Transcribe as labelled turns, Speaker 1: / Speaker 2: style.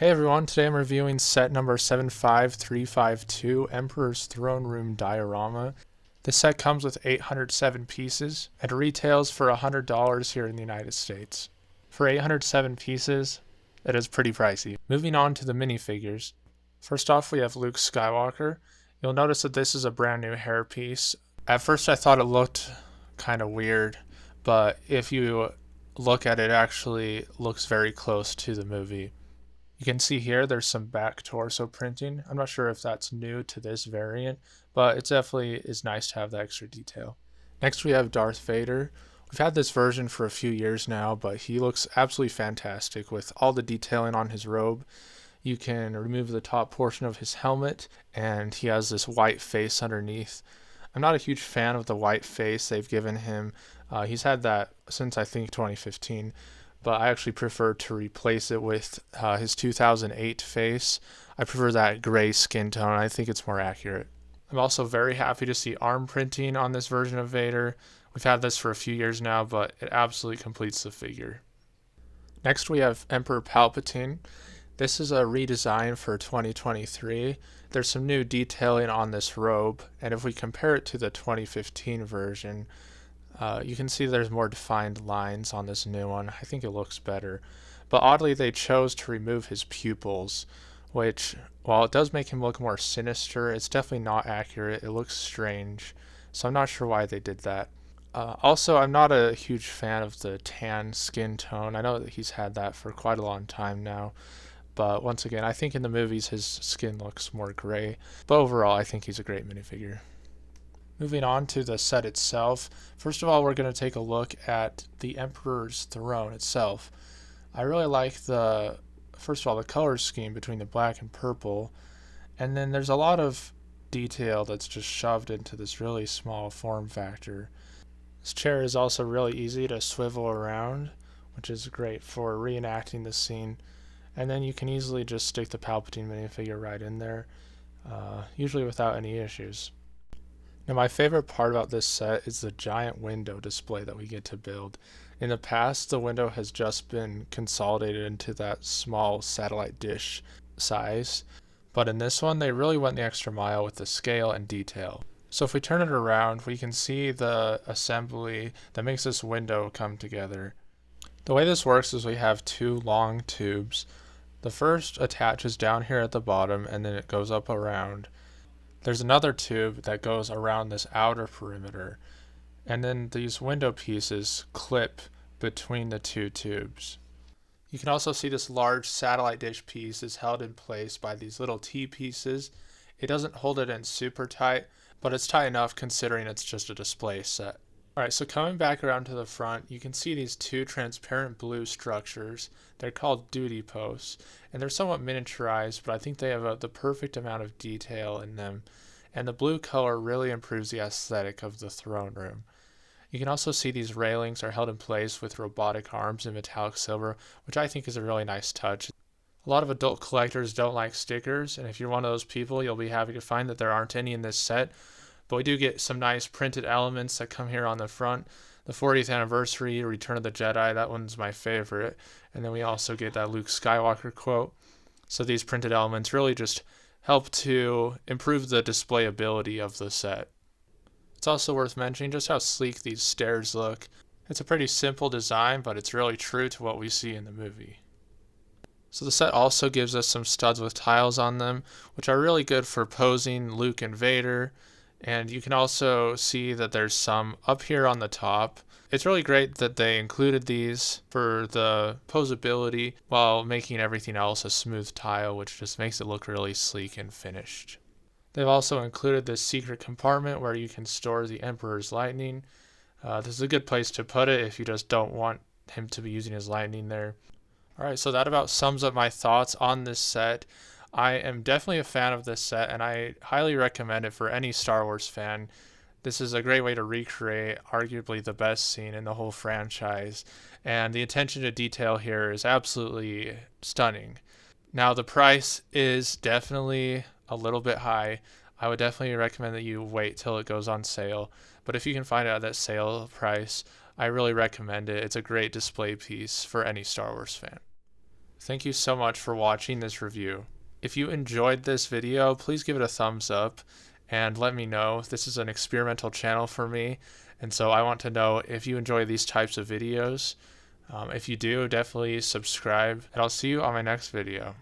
Speaker 1: Hey everyone, today I'm reviewing set number 75352, Emperor's Throne Room Diorama. This set comes with 807 pieces and retails for $100 here in the United States. For 807 pieces, it is pretty pricey. Moving on to the minifigures. First off, we have Luke Skywalker. You'll notice that this is a brand new hairpiece. At first I thought it looked kind of weird, but if you look at it, it actually looks very close to the movie. You can see here there's some back torso printing. I'm not sure if that's new to this variant, but it definitely is nice to have the extra detail. Next we have Darth Vader. We've had this version for a few years now, but he looks absolutely fantastic with all the detailing on his robe. You can remove the top portion of his helmet, and he has this white face underneath. I'm not a huge fan of the white face they've given him. He's had that since I think 2015. But I actually prefer to replace it with his 2008 face. I prefer that gray skin tone. I think it's more accurate. I'm also very happy to see arm printing on this version of Vader. We've had this for a few years now, but it absolutely completes the figure. Next we have Emperor Palpatine. This is a redesign for 2023. There's some new detailing on this robe, and if we compare it to the 2015 version, you can see there's more defined lines on this new one. I think it looks better. But oddly, they chose to remove his pupils, which, while it does make him look more sinister, it's definitely not accurate. It looks strange. So I'm not sure why they did that. Also, I'm not a huge fan of the tan skin tone. I know that he's had that for quite a long time now. But once again, I think in the movies his skin looks more gray. But overall, I think he's a great minifigure. Moving on to the set itself, first of all we're going to take a look at the Emperor's throne itself. I really like first of all, the color scheme between the black and purple, and then there's a lot of detail that's just shoved into this really small form factor. This chair is also really easy to swivel around, which is great for reenacting the scene, and then you can easily just stick the Palpatine minifigure right in there, usually without any issues. Now my favorite part about this set is the giant window display that we get to build. In the past, the window has just been consolidated into that small satellite dish size, but in this one they really went the extra mile with the scale and detail. So if we turn it around, we can see the assembly that makes this window come together. The way this works is we have two long tubes. The first attaches down here at the bottom, and then it goes up around. There's another tube that goes around this outer perimeter, and then these window pieces clip between the two tubes. You can also see this large satellite dish piece is held in place by these little T-pieces. It doesn't hold it in super tight, but it's tight enough considering it's just a display set. Alright, so coming back around to the front, you can see these two transparent blue structures. They're called duty posts, and they're somewhat miniaturized, but I think they have the perfect amount of detail in them, and the blue color really improves the aesthetic of the throne room. You can also see these railings are held in place with robotic arms in metallic silver, which I think is a really nice touch. A lot of adult collectors don't like stickers, and if you're one of those people, you'll be happy to find that there aren't any in this set. But we do get some nice printed elements that come here on the front. The 40th anniversary, Return of the Jedi, that one's my favorite. And then we also get that Luke Skywalker quote. So these printed elements really just help to improve the displayability of the set. It's also worth mentioning just how sleek these stairs look. It's a pretty simple design, but it's really true to what we see in the movie. So the set also gives us some studs with tiles on them, which are really good for posing Luke and Vader. And you can also see that there's some up here on the top. It's really great that they included these for the posability while making everything else a smooth tile, which just makes it look really sleek and finished. They've also included this secret compartment where you can store the Emperor's lightning. This is a good place to put it if you just don't want him to be using his lightning there. Alright, so that about sums up my thoughts on this set. I am definitely a fan of this set, and I highly recommend it for any Star Wars fan. This is a great way to recreate arguably the best scene in the whole franchise, and the attention to detail here is absolutely stunning. Now, the price is definitely a little bit high. I would definitely recommend that you wait till it goes on sale, but if you can find it at that sale price, I really recommend it. It's a great display piece for any Star Wars fan. Thank you so much for watching this review. If you enjoyed this video, please give it a thumbs up and let me know. This is an experimental channel for me, and so I want to know if you enjoy these types of videos. If you do, definitely subscribe, and I'll see you on my next video.